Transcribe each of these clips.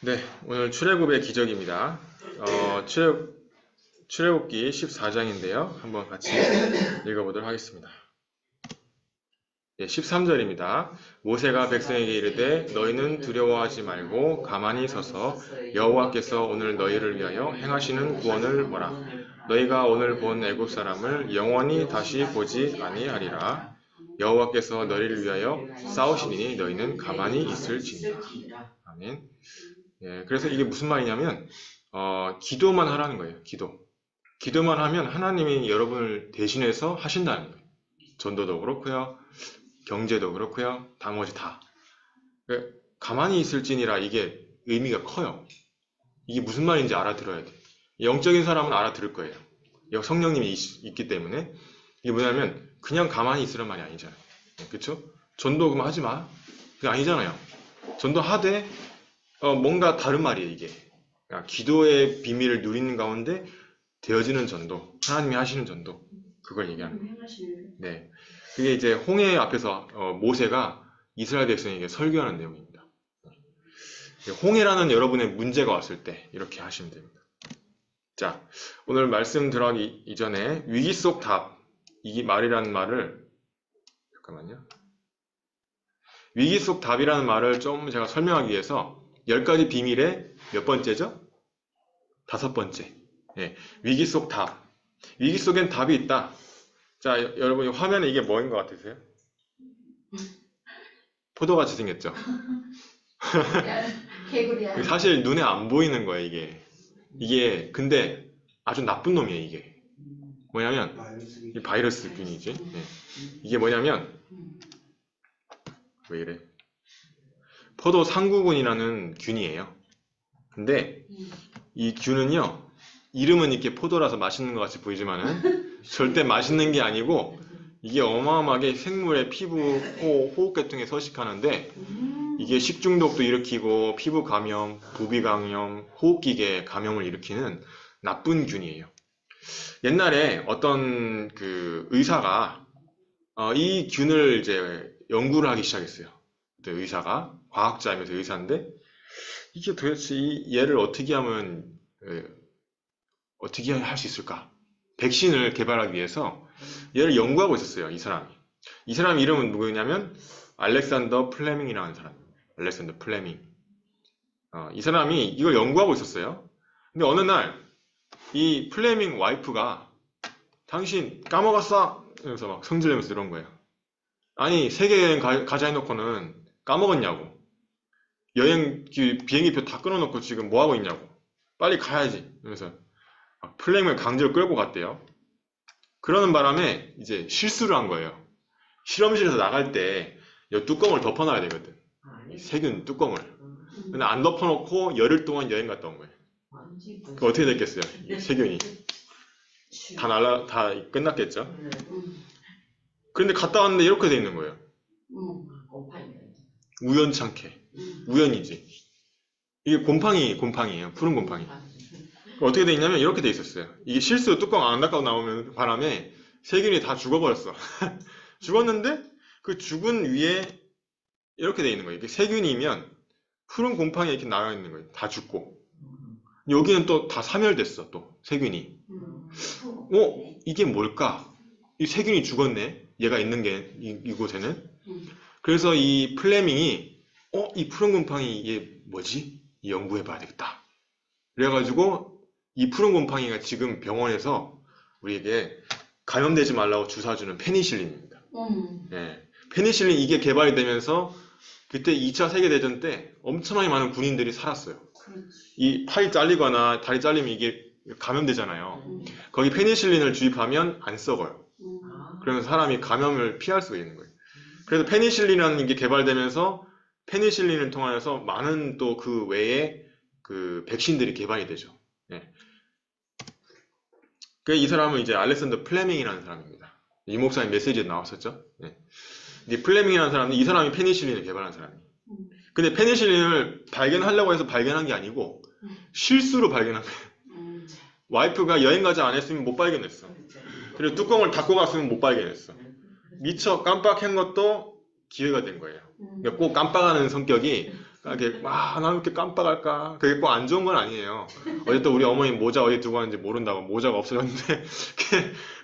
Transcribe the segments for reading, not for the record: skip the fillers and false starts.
네, 오늘 출애굽의 기적입니다. 출애굽기 14장인데요. 한번 같이 읽어보도록 하겠습니다. 네, 13절입니다. 모세가 백성에게 이르되 너희는 두려워하지 말고 가만히 서서 여호와께서 오늘 너희를 위하여 행하시는 구원을 보라. 너희가 오늘 본 애굽 사람을 영원히 다시 보지 아니하리라. 여호와께서 너희를 위하여 싸우시니 너희는 가만히 있을지니라. 아멘. 예, 그래서 이게 무슨 말이냐면, 기도만 하라는 거예요, 기도. 기도만 하면 하나님이 여러분을 대신해서 하신다는 거예요. 전도도 그렇고요, 경제도 그렇고요, 나머지 다. 가만히 있을지니라 이게 의미가 커요. 이게 무슨 말인지 알아들어야 돼. 영적인 사람은 알아들을 거예요. 성령님이 있기 때문에. 이게 뭐냐면, 그냥 가만히 있으란 말이 아니잖아요. 그쵸? 전도 그럼 하지 마. 그게 아니잖아요. 전도 하되, 뭔가 다른 말이에요, 이게. 그러니까 기도의 비밀을 누리는 가운데 되어지는 전도, 하나님이 하시는 전도, 그걸 얘기하는 거예요. 네. 그게 이제 홍해 앞에서 모세가 이스라엘 백성에게 설교하는 내용입니다. 홍해라는 여러분의 문제가 왔을 때 이렇게 하시면 됩니다. 자, 오늘 말씀 들어가기 이전에 위기 속 답, 이 말이라는 말을, 잠깐만요. 위기 속 답이라는 말을 좀 제가 설명하기 위해서 10가지 비밀의 몇 번째죠? 5번째. 예, 위기 속 답. 위기 속엔 답이 있다. 자, 여러분, 화면에 이게 뭐인 것 같으세요? 포도같이 생겼죠? 개구리야. 사실 눈에 안 보이는 거예요, 이게. 이게, 근데 아주 나쁜 놈이에요, 이게. 뭐냐면, 이 바이러스 균이지. 예. 이게 뭐냐면, 왜 이래? 포도 상구균이라는 균이에요. 근데 이 균은요, 이름은 이렇게 포도라서 맛있는 것 같이 보이지만은 절대 맛있는 게 아니고 이게 어마어마하게 생물의 피부, 호흡계통에 서식하는데 이게 식중독도 일으키고 피부 감염, 부비 감염, 호흡기계 감염을 일으키는 나쁜 균이에요. 옛날에 어떤 그 의사가 이 균을 이제 연구를 하기 시작했어요. 그 의사가 과학자이면서 의사인데 이게 도대체 얘를 어떻게 하면 어떻게 할 수 있을까? 백신을 개발하기 위해서 얘를 연구하고 있었어요, 이 사람이. 이 사람 이름은 누구냐면 알렉산더 플레밍이라는 사람입니다. 알렉산더 플레밍. 이 사람이 이걸 연구하고 있었어요. 근데 어느 날 이 플레밍 와이프가 당신 까먹었어? 이러면서 막 성질내면서 이런 거예요. 아니, 세계 여행 가자 해놓고는 까먹었냐고. 비행기표 다 끊어놓고 지금 뭐 하고 있냐고. 빨리 가야지. 이러면서 플레밍을 강제로 끌고 갔대요. 그러는 바람에 이제 실수를 한 거예요. 실험실에서 나갈 때 이 뚜껑을 덮어놔야 되거든. 이 세균 뚜껑을. 근데 안 덮어놓고 열흘 동안 여행 갔다 온 거예요. 그 어떻게 됐겠어요? 이 세균이. 다 끝났겠죠? 그런데 갔다 왔는데 이렇게 돼 있는 거예요. 우연찮게. 우연이지. 이게 곰팡이에요. 푸른 곰팡이. 어떻게 돼 있냐면 이렇게 돼 있었어요. 이게 실수 뚜껑 안 닦고 나오면 바람에 세균이 다 죽어버렸어. 죽었는데 그 죽은 위에 이렇게 돼 있는 거예요. 이게 세균이면 푸른 곰팡이 이렇게 나와 있는 거예요. 다 죽고. 여기는 또 다 사멸됐어. 또 세균이. 이게 뭘까? 이 세균이 죽었네. 얘가 있는 게 이곳에는. 그래서 이 플레밍이 이 푸른 곰팡이 이게 뭐지? 연구해 봐야 되겠다. 그래가지고 이 푸른 곰팡이가 지금 병원에서 우리에게 감염되지 말라고 주사주는 페니실린입니다. 예. 페니실린 이게 개발이 되면서 그때 2차 세계대전 때 엄청나게 많은 군인들이 살았어요. 이 팔이 잘리거나 다리 잘리면 이게 감염되잖아요. 거기 페니실린을 주입하면 안 썩어요. 그러면 사람이 감염을 피할 수가 있는 거예요. 그래서 페니실린이라는 게 개발되면서 페니실린을 통하여서 많은 또 그 외에 그 백신들이 개발이 되죠. 네. 이 사람은 이제 알렉산더 플레밍이라는 사람입니다. 이 목사님 메시지에 나왔었죠. 네. 이 플레밍이라는 사람은 이 사람이 페니실린을 개발한 사람이에요. 근데 페니실린을 발견하려고 해서 발견한 게 아니고 실수로 발견한 거예요. 와이프가 여행 가자 안 했으면 못 발견했어. 그리고 뚜껑을 닫고 갔으면 못 발견했어. 미처 깜빡한 것도 기회가 된 거예요. 그러니까 꼭 깜빡하는 성격이 이렇게 나는 이렇게 깜빡할까? 그게 꼭 안 좋은 건 아니에요. 어쨌든 우리 어머니 모자 어디 두고 왔는지 모른다고 모자가 없어졌는데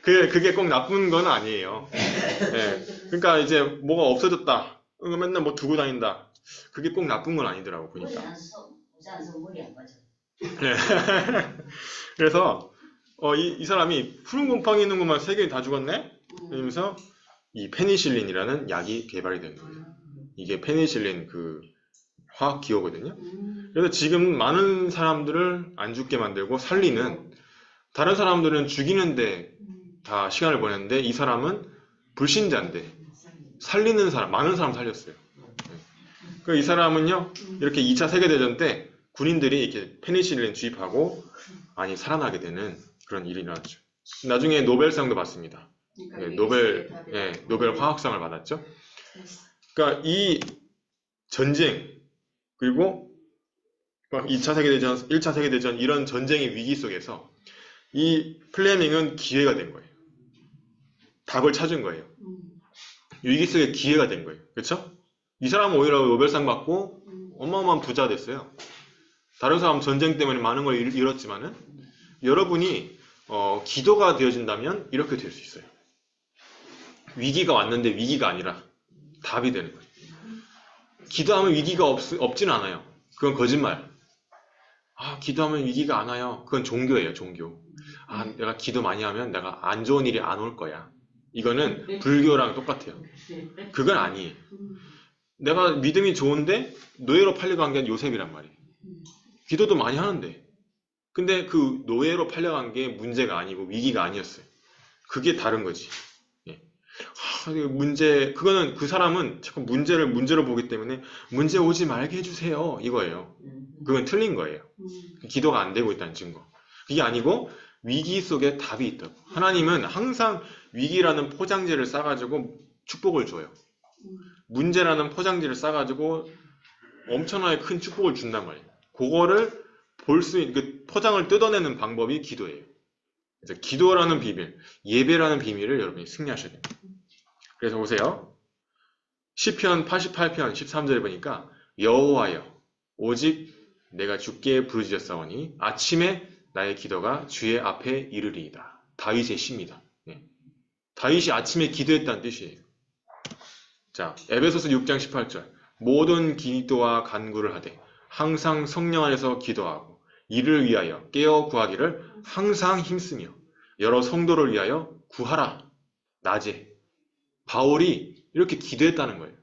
그게 꼭 나쁜 건 아니에요. 예. 그러니까 이제 뭐가 없어졌다. 맨날 뭐 두고 다닌다. 그게 꼭 나쁜 건 아니더라고 보니까. 모자라서 머리 안 빠져. 예. 그래서 이 사람이 푸른 곰팡이 있는 것만 세 개는 다 죽었네? 이러면서 이 페니실린이라는 약이 개발이 된 거예요. 이게 페니실린 그 화학 기호거든요. 그래서 지금 많은 사람들을 안 죽게 만들고 살리는, 다른 사람들은 죽이는데 다 시간을 보냈는데 이 사람은 불신자인데 살리는 사람, 많은 사람 살렸어요. 이 사람은요, 이렇게 2차 세계대전 때 군인들이 이렇게 페니실린 주입하고 많이 살아나게 되는 그런 일이 일어났죠. 나중에 노벨상도 받습니다. 네, 노벨 화학상을 받았죠. 그러니까 이 전쟁, 그리고 2차 세계대전, 1차 세계대전 이런 전쟁의 위기 속에서 이 플레밍은 기회가 된 거예요. 답을 찾은 거예요. 위기 속에 기회가 된 거예요. 그렇죠? 이 사람은 오히려 노벨상 받고 어마어마한 부자 됐어요. 다른 사람 전쟁 때문에 많은 걸 잃었지만은 여러분이 기도가 되어진다면 이렇게 될 수 있어요. 위기가 왔는데 위기가 아니라 답이 되는 거예요. 기도하면 위기가 없지는 않아요. 그건 거짓말. 기도하면 위기가 안 와요. 그건 종교예요, 종교. 내가 기도 많이 하면 내가 안 좋은 일이 안 올 거야. 이거는 불교랑 똑같아요. 그건 아니에요. 내가 믿음이 좋은데 노예로 팔려간 게 요셉이란 말이에요. 기도도 많이 하는데. 근데 그 노예로 팔려간 게 문제가 아니고 위기가 아니었어요. 그게 다른 거지. 그거는 그 사람은 자꾸 문제를 문제로 보기 때문에 문제 오지 말게 해주세요. 이거예요. 그건 틀린 거예요. 기도가 안 되고 있다는 증거. 그게 아니고 위기 속에 답이 있다고. 하나님은 항상 위기라는 포장지를 싸가지고 축복을 줘요. 문제라는 포장지를 싸가지고 엄청나게 큰 축복을 준단 말이에요. 그거를 볼 수 있는, 그 포장을 뜯어내는 방법이 기도예요. 그래서 기도라는 비밀, 예배라는 비밀을 여러분이 승리하셔야 됩니다. 그래서 보세요. 시편 88편 13절에 보니까 여호와여 오직 내가 주께 부르짖었사오니 아침에 나의 기도가 주의 앞에 이르리이다. 다윗의 시입니다. 다윗이 아침에 기도했다는 뜻이에요. 자, 에베소서 6장 18절 모든 기도와 간구를 하되 항상 성령 안에서 기도하고 이를 위하여 깨어 구하기를 항상 힘쓰며 여러 성도를 위하여 구하라. 낮에 바울이 이렇게 기도했다는 거예요.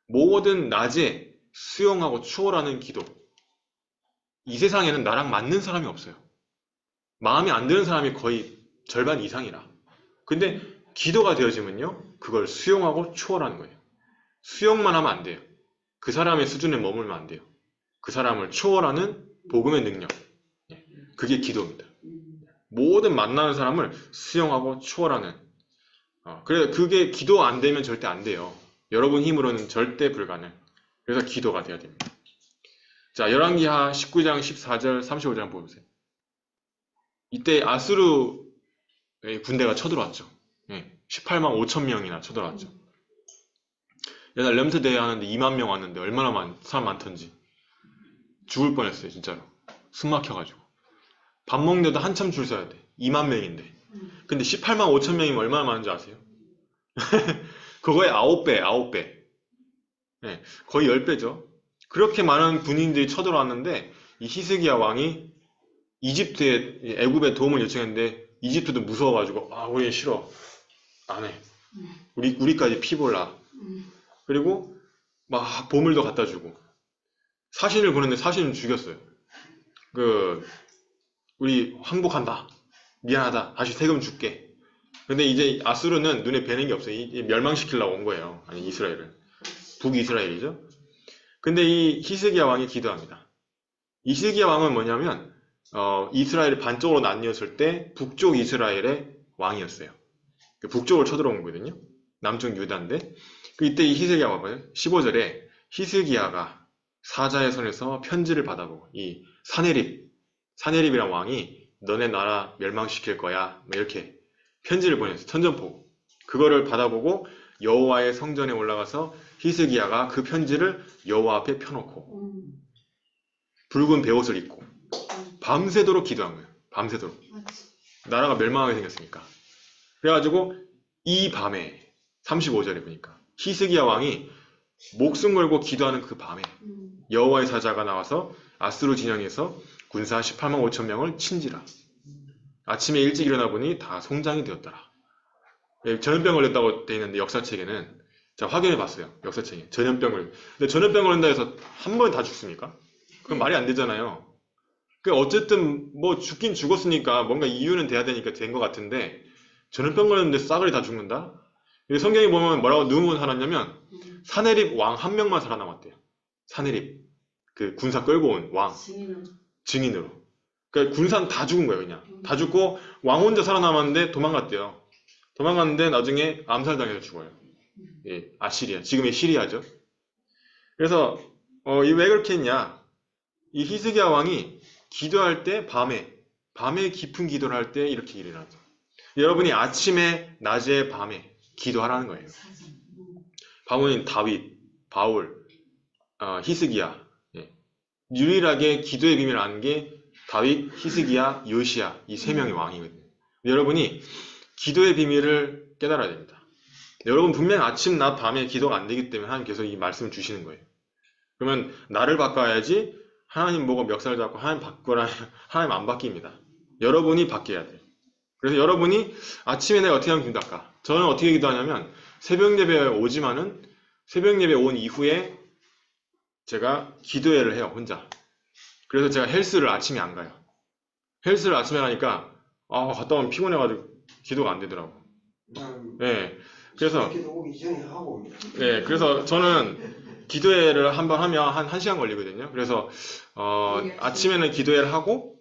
모든 낮에 수용하고 추월하는 기도. 이 세상에는 나랑 맞는 사람이 없어요. 마음에 안 드는 사람이 거의 절반 이상이라. 근데 기도가 되어지면요, 그걸 수용하고 추월하는 거예요. 수용만 하면 안 돼요. 그 사람의 수준에 머물면 안 돼요. 그 사람을 초월하는 복음의 능력. 그게 기도입니다. 모든 만나는 사람을 수용하고 추월하는. 그래서 그게 기도 안 되면 절대 안 돼요. 여러분 힘으로는 절대 불가능. 그래서 기도가 돼야 됩니다. 자, 열왕기하 19장 14절 35절 보세요. 이때 아수르 군대가 쳐들어왔죠. 18만 5천 명이나 쳐들어왔죠. 옛날 렘트 대회 하는데 2만 명 왔는데 얼마나 사람 많던지. 죽을 뻔했어요, 진짜로. 숨 막혀가지고. 밥 먹는데도 한참 줄 서야 돼. 2만 명인데. 근데 18만 5천 명이면 얼마나 많은지 아세요? 그거의 9배. 거의 10배죠. 그렇게 많은 군인들이 쳐들어왔는데 이 히스기야 왕이 애굽에 도움을 요청했는데 이집트도 무서워가지고 우리 싫어. 안 해. 우리까지 피 볼라. 그리고 막 보물도 갖다 주고 사신을 보냈는데 사신은 죽였어요. 우리 항복한다. 미안하다. 다시 세금 줄게. 근데 이제 아수르는 눈에 뵈는 게 없어요. 멸망시키려고 온 거예요. 아니, 이스라엘을. 북이스라엘이죠. 근데 이 히스기야 왕이 기도합니다. 이 히스기야 왕은 뭐냐면 이스라엘이 반쪽으로 나뉘었을 때 북쪽 이스라엘의 왕이었어요. 북쪽을 쳐들어온 거거든요. 남쪽 유다인데 이때 이 히스기야 왕은 15절에 히스기야가 사자의 손에서 편지를 받아보고 이 사네립이란 왕이 너네 나라 멸망시킬 거야 이렇게 편지를 보냈어요. 선전포고. 그거를 받아보고 여호와의 성전에 올라가서 히스기야가 그 편지를 여호와 앞에 펴놓고 붉은 베옷을 입고 밤새도록 기도한 거예요. 밤새도록. 나라가 멸망하게 생겼으니까. 그래가지고 이 밤에 35절에 보니까 히스기야 왕이 목숨 걸고 기도하는 그 밤에 여호와의 사자가 나와서 아수르 진영에서 군사 18만 5천 명을 친지라. 아침에 일찍 일어나 보니 다 송장이 되었더라. 전염병 걸렸다고 돼 있는데 역사책에는 제가 확인해 봤어요. 역사책에 전염병을. 근데 전염병 걸린다 해서 한 번에 다 죽습니까? 그건 말이 안 되잖아요. 그 어쨌든 뭐 죽긴 죽었으니까 뭔가 이유는 돼야 되니까 된 것 같은데 전염병 걸렸는데 싸그리 다 죽는다? 성경에 보면 뭐라고 누구 살았냐면 사네립 왕 한 명만 살아남았대요. 사네립 그 군사 끌고 온 왕 증인으로. 그러니까 군사는 다 죽은 거예요. 그냥 다 죽고 왕 혼자 살아남았는데 도망갔대요. 도망갔는데 나중에 암살당해서 죽어요. 예, 아시리아 지금의 시리아죠. 그래서 이 왜 그렇게 했냐? 이 히스기야 왕이 기도할 때 밤에 깊은 기도를 할 때 이렇게 일어나죠. 여러분이 아침에, 낮에, 밤에 기도하라는 거예요. 바울은 다윗, 바울, 히스기야. 예. 유일하게 기도의 비밀을 아는 게 다윗, 히스기야, 요시야 이 세 명의 왕이거든요. 여러분이 기도의 비밀을 깨달아야 됩니다. 여러분 분명 아침, 낮, 밤에 기도가 안 되기 때문에 하나님 계속 이 말씀을 주시는 거예요. 그러면 나를 바꿔야지 하나님 보고 멱살 잡고 하나님 바꾸라 하나님 안 바뀝니다. 여러분이 바뀌어야 돼요. 그래서 여러분이 아침에 내가 어떻게 하면 기도할까? 저는 어떻게 기도하냐면 새벽 예배에 오지만은 새벽 예배 온 이후에 제가 기도회를 해요. 혼자. 그래서 제가 헬스를 아침에 안 가요. 헬스를 아침에 가니까 갔다 오면 피곤해가지고 기도가 안 되더라고. 네. 그래서 오기 전에 하고 옵니다. 네, 그래서 저는 기도회를 한번 하면 한 1시간 걸리거든요. 그래서 아침에는 기도회를 하고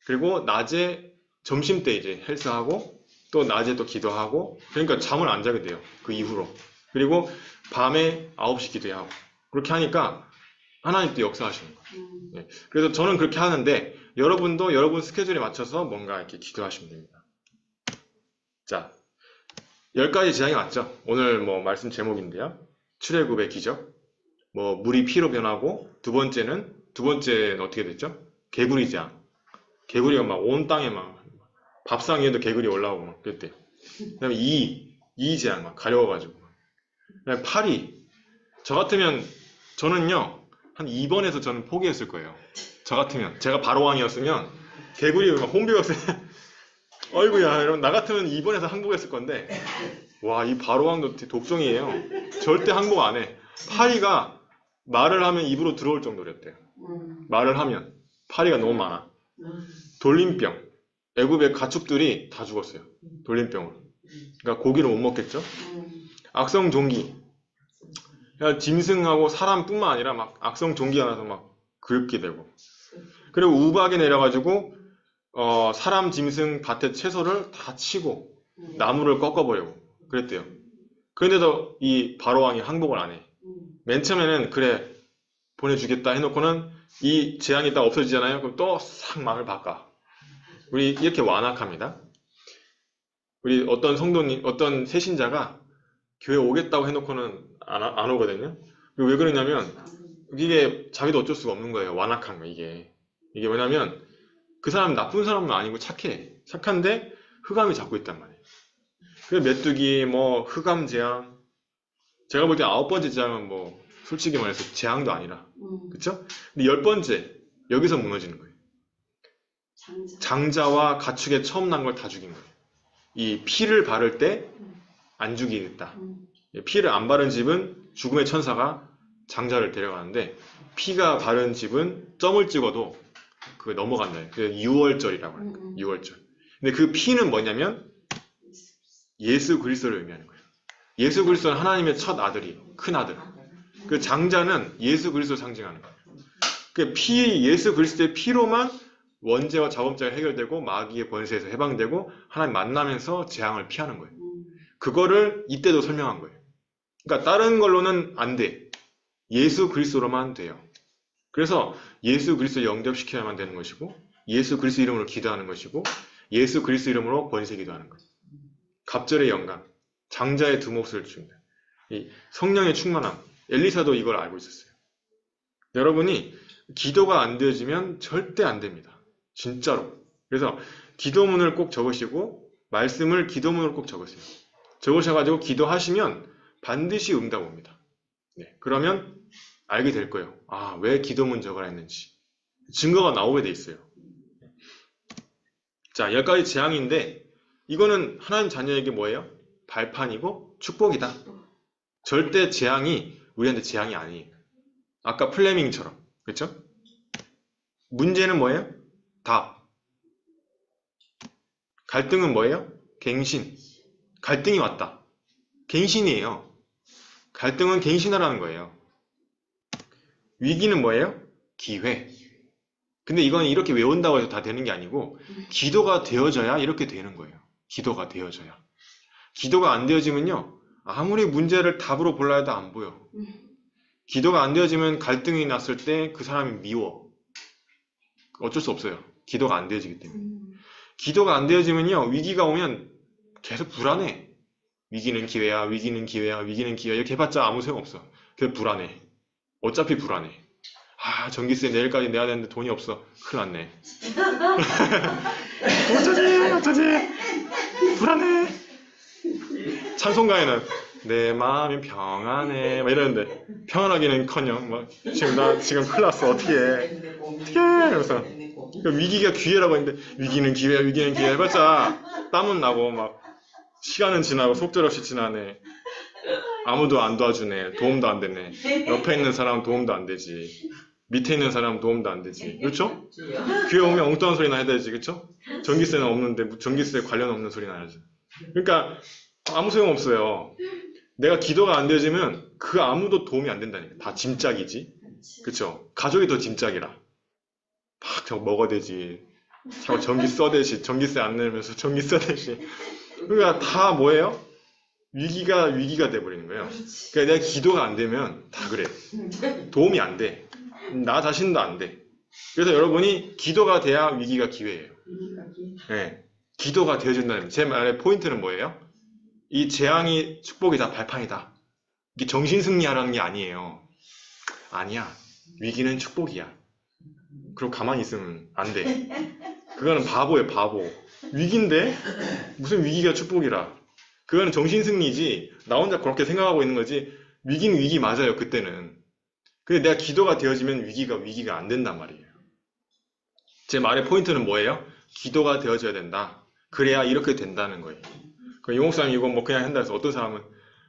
그리고 낮에 점심 때 이제 헬스하고 또 낮에 또 기도하고 그러니까 잠을 안 자게 돼요. 그 이후로. 그리고 밤에 9시 기도하고 그렇게 하니까 하나님 또 역사하시는 거예요. 네. 그래서 저는 그렇게 하는데 여러분도 여러분 스케줄에 맞춰서 뭔가 이렇게 기도하시면 됩니다. 자, 10가지 재앙이 왔죠. 오늘 뭐 말씀 제목인데요. 출애굽의 기적. 뭐 물이 피로 변하고 두 번째는 어떻게 됐죠? 개구리 재앙. 개구리가 막 온 땅에 막 밥상 위에도 개구리 올라오고 막 그랬대요. 그다음에 이 재앙 막 가려워가지고. 그다음에 파리. 저 같으면 저는요 한 2번에서 저는 포기했을 거예요. 저 같으면 제가 바로왕이었으면 개구리가 막 홍비였어요. 어이구야 이러면 나 같으면 2번에서 항복했을 건데 와 이 바로왕도 독종이에요. 절대 항복 안 해. 파리가 말을 하면 입으로 들어올 정도랬대요. 말을 하면 파리가 너무 많아. 돌림병. 애굽의 가축들이 다 죽었어요. 돌림병으로. 그러니까 고기를 못 먹겠죠. 악성 종기. 그러니까 짐승하고 사람뿐만 아니라 막 악성 종기가 나서 막 긁게 되고. 그리고 우박이 내려가지고 사람, 짐승, 밭의 채소를 다 치고 나무를 꺾어버리고 그랬대요. 그런데도 이 바로왕이 항복을 안 해. 맨 처음에는 그래 보내주겠다 해놓고는 이 재앙이 딱 없어지잖아요. 그럼 또 싹 마음을 바꿔. 우리 이렇게 완악합니다. 우리 어떤 성도님, 어떤 새신자가 교회 오겠다고 해놓고는 안 오거든요. 왜 그러냐면 이게 자기도 어쩔 수가 없는 거예요. 완악한 거 이게 뭐냐면 그 사람 나쁜 사람은 아니고 착해. 착한데 흑암이 잡고 있단 말이에요. 그 메뚜기 뭐 흑암 재앙. 제가 볼 때 9번째 재앙은 뭐 솔직히 말해서 재앙도 아니라 그쵸? 근데 10번째 여기서 무너지는 거예요. 장자와 가축에 처음 난 걸 다 죽인 거예요. 이 피를 바를 때 안 죽이겠다. 피를 안 바른 집은 죽음의 천사가 장자를 데려가는데 피가 바른 집은 점을 찍어도 그게 넘어간다. 그게 6월절이라고 하는 거예요. 6월절. 근데 그 피는 뭐냐면 예수 그리스도를 의미하는 거예요. 예수 그리스도는 하나님의 첫 아들이 큰 아들. 그 장자는 예수 그리스도를 상징하는 거예요. 그 예수 그리스도의 피로만 원죄와 자범죄가 해결되고 마귀의 권세에서 해방되고 하나님 만나면서 재앙을 피하는 거예요. 그거를 이때도 설명한 거예요. 그러니까 다른 걸로는 안 돼. 예수 그리스도로만 돼요. 그래서 예수 그리스도 영접시켜야만 되는 것이고 예수 그리스도 이름으로 기도하는 것이고 예수 그리스도 이름으로 권세 기도하는 거예요. 갑절의 영광, 장자의 두 몫을 줍니다. 이 성령의 충만함. 엘리사도 이걸 알고 있었어요. 여러분이 기도가 안 되어지면 절대 안 됩니다. 진짜로. 그래서 기도문을 꼭 적으시고 말씀을 기도문을 꼭 적으세요. 적으셔가지고 기도하시면 반드시 응답 옵니다. 네, 그러면 알게 될 거예요. 아, 왜 기도문 적으라 했는지. 증거가 나오게 돼 있어요. 자, 10가지 재앙인데 이거는 하나님 자녀에게 뭐예요? 발판이고 축복이다. 절대 재앙이 우리한테 재앙이 아니에요. 아까 플레밍처럼. 그렇죠? 문제는 뭐예요? 답. 갈등은 뭐예요? 갱신. 갈등이 왔다. 갱신이에요. 갈등은 갱신하라는 거예요. 위기는 뭐예요? 기회. 근데 이건 이렇게 외운다고 해서 다 되는 게 아니고 기도가 되어져야 이렇게 되는 거예요. 기도가 되어져야. 기도가 안 되어지면요. 아무리 문제를 답으로 볼라 해도 안 보여. 기도가 안 되어지면 갈등이 났을 때 그 사람이 미워. 어쩔 수 없어요. 기도가 안 되어지기 때문에. 기도가 안 되어지면요. 위기가 오면 계속 불안해. 위기는 기회야, 위기는 기회야, 위기는 기회야. 이렇게 해봤자 아무 소용없어. 그래서 불안해. 어차피 불안해. 아, 전기세 내일까지 내야 되는데 돈이 없어. 큰일 났네. 어쩌지? 불안해. 찬송가에는 내 마음이 평안해 막 이러는데 평안하기는커녕 막 나 지금 큰일 났어. 어떻게 이러면서 위기가 기회라고 했는데 위기는 기회야, 위기는 기회 해봤자 땀은 나고 막 시간은 지나고 속절없이 지나네. 아무도 안 도와주네. 도움도 안 되네. 옆에 있는 사람 도움도 안 되지. 밑에 있는 사람 도움도 안 되지. 그렇죠? 귀에 오면 엉뚱한 소리 나야 되지. 그렇죠? 전기세는 없는데 전기세 관련 없는 소리 나야지. 그러니까 아무 소용 없어요. 내가 기도가 안 되어지면 그 아무도 도움이 안 된다니까. 다 짐짝이지. 그렇죠? 가족이 더 짐짝이라. 막 저거 먹어야 되지. 자꾸 전기 써대시. 전기세 안 내면서 전기 써대시. 그러니까 다 뭐예요? 위기가 돼버리는 거예요. 그러니까 내가 기도가 안 되면 다 그래. 도움이 안 돼. 나 자신도 안 돼. 그래서 여러분이 기도가 돼야 위기가 기회예요. 네. 기도가 되어준다는 제 말의 포인트는 뭐예요? 이 재앙이 축복이다, 발판이다. 이게 정신승리하라는 게 아니에요. 아니야. 위기는 축복이야. 그럼 가만히 있으면 안 돼. 그거는 바보예요, 바보. 위기인데 무슨 위기가 축복이라. 그거는 정신승리지. 나 혼자 그렇게 생각하고 있는 거지. 위기는 위기 맞아요, 그때는. 근데 내가 기도가 되어지면 위기가 안 된단 말이에요. 제 말의 포인트는 뭐예요? 기도가 되어져야 된다. 그래야 이렇게 된다는 거예요. 그 용옥사님 이거 뭐 그냥 한다 해서 어떤 사람은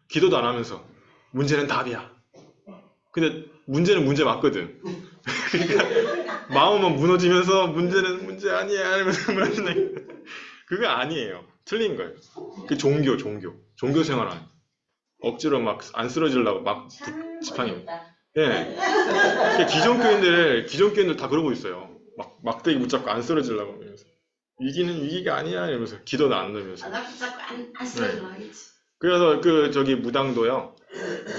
기도도 안 하면서 문제는 답이야. 근데 문제는 문제 맞거든. 그러니까 마음은 무너지면서 문제는 문제 아니야 이러면서 무너지는 그거 아니에요. 틀린 거예요. 그 종교 생활은 억지로 막 안 쓰러지려고 막 지팡이. 예. 기존 교인들 다 그러고 있어요. 막 막대기 붙잡고 안 쓰러지려고 이러면서 위기는 위기가 아니야 이러면서 기도도 안 넣으면서. 나 붙잡고 안 쓰러지면 하겠지. 그래서 저기 무당도요.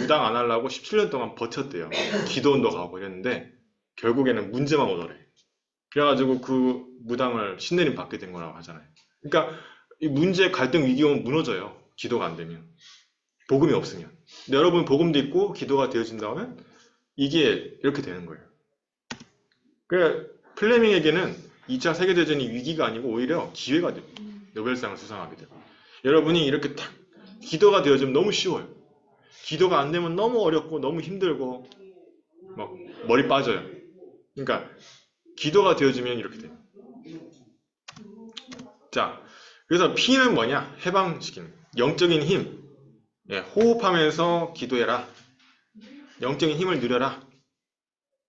무당 안 하려고 17년 동안 버텼대요. 기도원도 가고 이랬는데 결국에는 문제만 오더래. 그래가지고 그 무당을 신내림 받게 된 거라고 하잖아요. 그러니까 이 문제, 갈등, 위기 오면 무너져요. 기도가 안 되면. 복음이 없으면. 근데 여러분 복음도 있고 기도가 되어진다면 이게 이렇게 되는 거예요. 그러니까 플레밍에게는 2차 세계대전이 위기가 아니고 오히려 기회가 돼요. 노벨상을 수상하게 되고. 여러분이 이렇게 딱 기도가 되어지면 너무 쉬워요. 기도가 안 되면 너무 어렵고 너무 힘들고 막 머리 빠져요. 그러니까 기도가 되어지면 이렇게 돼요. 자, 그래서 P는 뭐냐? 해방시키는 영적인 힘. 예, 호흡하면서 기도해라. 영적인 힘을 누려라.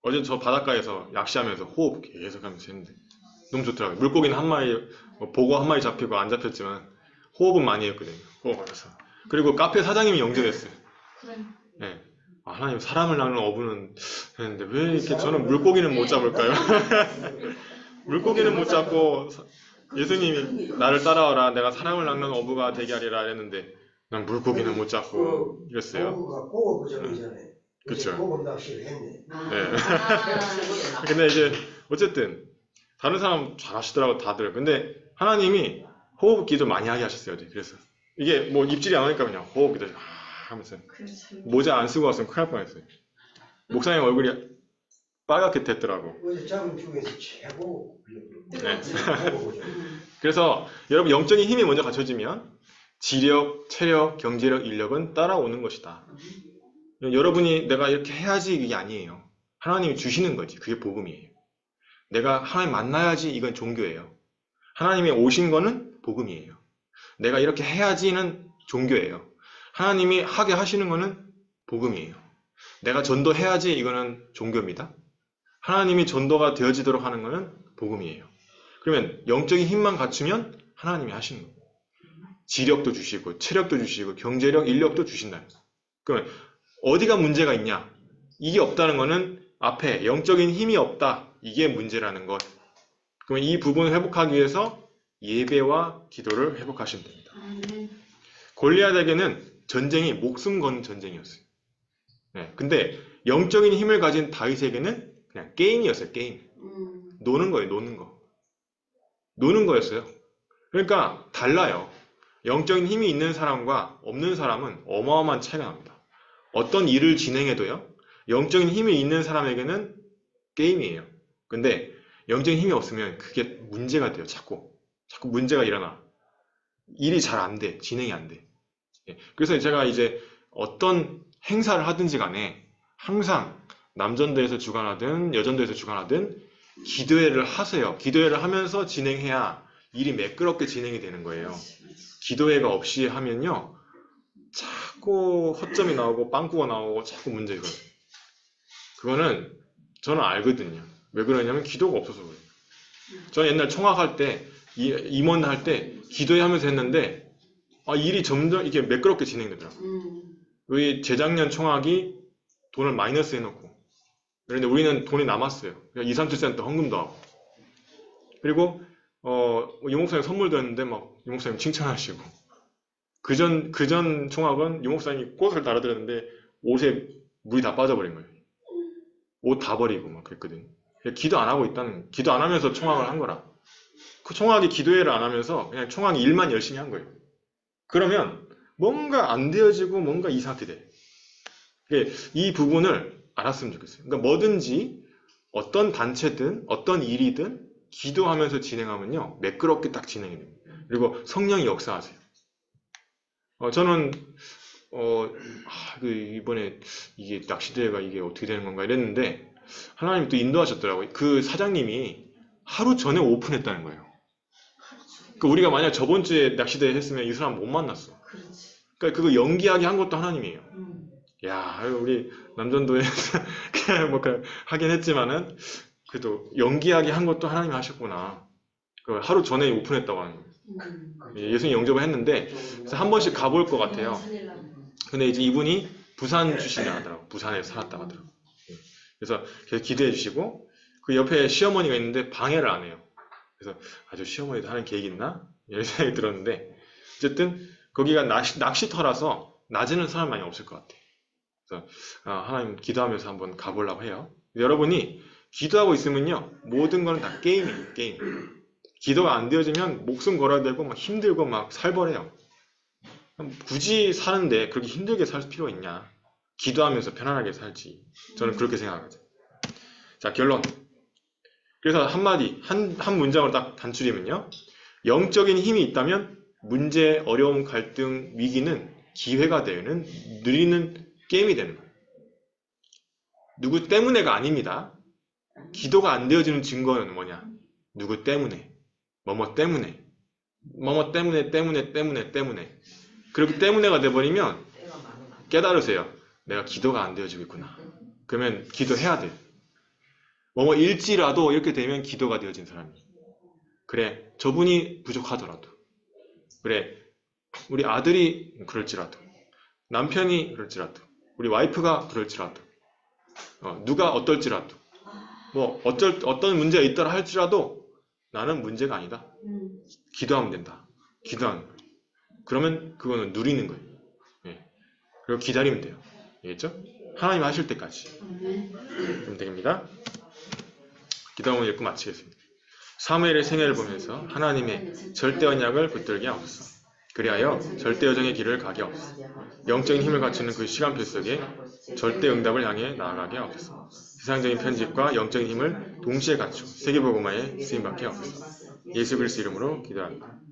어제 저 바닷가에서 낚시하면서 호흡 계속 하면서 했는데 너무 좋더라고요. 물고기는 한 마리, 보고 한 마리 잡히고 안 잡혔지만 호흡은 많이 했거든요. 호흡하면서. 그리고 카페 사장님이 영접했어요. 예. 아, 하나님 사람을 낳는 어부는 했는데 왜 이렇게 저는 물고기는 못 잡을까요? 물고기는 못 잡고 예수님이 나를 따라와라 내가 사람을 낳는 어부가 되게 하리라 했는데 난 물고기는 못 잡고 이랬어요. 보고 보자기 전에. 그쵸. 보고 낚시를 했네. 네. 근데 이제 어쨌든 다른 사람 잘하시더라고 다들. 근데 하나님이 호흡 기도 많이 하게 하셨어요. 그래서 이게 뭐 입질이 안 오니까 그냥 호흡 기도 하면서 그렇죠. 모자 안 쓰고 왔으면 큰일 날 뻔했어요. 목사님 얼굴이 빨갛게 됐더라고. 어제 장 중에서 최고 네. 최고 그래서 여러분 영적인 힘이 먼저 갖춰지면 지력, 체력, 경제력, 인력은 따라오는 것이다. 여러분이 내가 이렇게 해야지 이게 아니에요. 하나님이 주시는 거지. 그게 복음이에요. 내가 하나님 만나야지 이건 종교예요. 하나님이 오신 거는 복음이에요. 내가 이렇게 해야지는 종교예요. 하나님이 하게 하시는 거는 복음이에요. 내가 전도해야지 이거는 종교입니다. 하나님이 전도가 되어지도록 하는 거는 복음이에요. 그러면 영적인 힘만 갖추면 하나님이 하시는 거예요. 지력도 주시고 체력도 주시고 경제력, 인력도 주신다. 그러면 어디가 문제가 있냐? 이게 없다는 거는 앞에 영적인 힘이 없다. 이게 문제라는 것. 그러면 이 부분을 회복하기 위해서 예배와 기도를 회복하시면 됩니다. 아멘. 골리앗에게는 전쟁이 목숨 거는 전쟁이었어요. 네, 근데 영적인 힘을 가진 다윗에게는 그냥 게임이었어요. 게임. 노는 거예요. 노는 거. 노는 거였어요. 그러니까 달라요. 영적인 힘이 있는 사람과 없는 사람은 어마어마한 차이가 납니다. 어떤 일을 진행해도요. 영적인 힘이 있는 사람에게는 게임이에요. 근데 영적인 힘이 없으면 그게 문제가 돼요. 자꾸 문제가 일어나. 일이 잘 안 돼. 진행이 안 돼. 그래서 제가 이제 어떤 행사를 하든지 간에 항상 남전도에서 주관하든 여전도에서 주관하든 기도회를 하세요. 기도회를 하면서 진행해야 일이 매끄럽게 진행이 되는 거예요. 기도회가 없이 하면요. 자꾸 허점이 나오고 빵꾸가 나오고 자꾸 문제가 있어요. 그거는 저는 알거든요. 왜 그러냐면 기도가 없어서 그래요. 저는 옛날 총학할 때 임원 할 때 기도회 하면서 했는데 일이 점점 이게 매끄럽게 진행되더라고요. 우리 재작년 총학이 돈을 마이너스 해놓고 그런데 우리는 돈이 남았어요. 2, 3%, 헌금도 하고 그리고 유목사님 선물도 했는데 막 유목사님 칭찬하시고 그전 총학은 유목사님이 꽃을 달아드렸는데 옷에 물이 다 빠져버린 거예요. 옷 다 버리고 막 그랬거든요. 기도 안 하고 기도 안 하면서 총학을 한 거라. 그 총학이 기도회를 안 하면서 그냥 총학이 일만 열심히 한 거예요. 그러면 뭔가 안 되어지고 뭔가 이상하게 돼. 이 부분을 알았으면 좋겠어요. 그러니까 뭐든지 어떤 단체든 어떤 일이든 기도하면서 진행하면요. 매끄럽게 딱 진행이 됩니다. 그리고 성령이 역사하세요. 저는 이번에 이게 낚시대회가 이게 어떻게 되는 건가 이랬는데 하나님이 또 인도하셨더라고요. 그 사장님이 하루 전에 오픈했다는 거예요. 그러니까 우리가 만약 저번 주에 낚시대회 했으면 이 사람 못 만났어. 그러니까 그거 연기하게 한 것도 하나님이에요. 야, 우리 남전도에서 그냥 뭐 하긴 했지만은 그래도 연기하게 한 것도 하나님이 하셨구나. 하루 전에 오픈했다고 하는 거예요. 예수님 영접을 했는데 그래서 한 번씩 가볼 것 같아요. 근데 이제 이분이 부산 출신이라 하더라고. 부산에 살았다고 하더라고. 그래서 계속 기도해 주시고 그 옆에 시어머니가 있는데 방해를 안 해요. 그래서 아주 시어머니도 하는 계획이 있나? 이런 생각이 들었는데 어쨌든 거기가 낚시터라서 낮에는 사람 많이 없을 것 같아요. 그래서 하나님 기도하면서 한번 가보려고 해요. 여러분이 기도하고 있으면요 모든 거는 다 게임이에요. 게임. 기도가 안 되어지면 목숨 걸어야 되고 막 힘들고 막 살벌해요. 굳이 사는데 그렇게 힘들게 살 필요가 있냐? 기도하면서 편안하게 살지. 저는 그렇게 생각하거든요. 자, 결론. 그래서 한마디, 한 문장으로 딱 단추리면요. 영적인 힘이 있다면 문제, 어려움, 갈등, 위기는 기회가 되는, 누리는 게임이 되는 거예요. 누구 때문에가 아닙니다. 기도가 안 되어지는 증거는 뭐냐? 누구 때문에, 뭐뭐 때문에, 뭐뭐 때문에. 그렇기 때문에가 돼버리면 깨달으세요. 내가 기도가 안 되어지고 있구나. 그러면 기도해야 돼요. 뭐뭐 일지라도 이렇게 되면 기도가 되어진 사람이. 그래, 저분이 부족하더라도. 그래, 우리 아들이 그럴지라도. 남편이 그럴지라도. 우리 와이프가 그럴지라도. 누가 어떨지라도. 뭐 어떤 문제가 있더라 할지라도 나는 문제가 아니다. 기도하면 된다. 기도하는 거예요. 그러면 그거는 누리는 거예요. 예. 그리고 기다리면 돼요. 알겠죠? 하나님 하실 때까지. 그럼 됩니다. 기도문 읽고 마치겠습니다. 사무엘의 생애를 보면서 하나님의 절대 언약을 붙들게 하옵소서. 그리하여 절대 여정의 길을 가게 하옵소서. 영적인 힘을 갖추는 그 시간표 속에 절대 응답을 향해 나아가게 하옵소서. 세상적인 편집과 영적인 힘을 동시에 갖추고 세계복음화에 쓰임받게 하옵소서. 예수 그리스도 이름으로 기도합니다.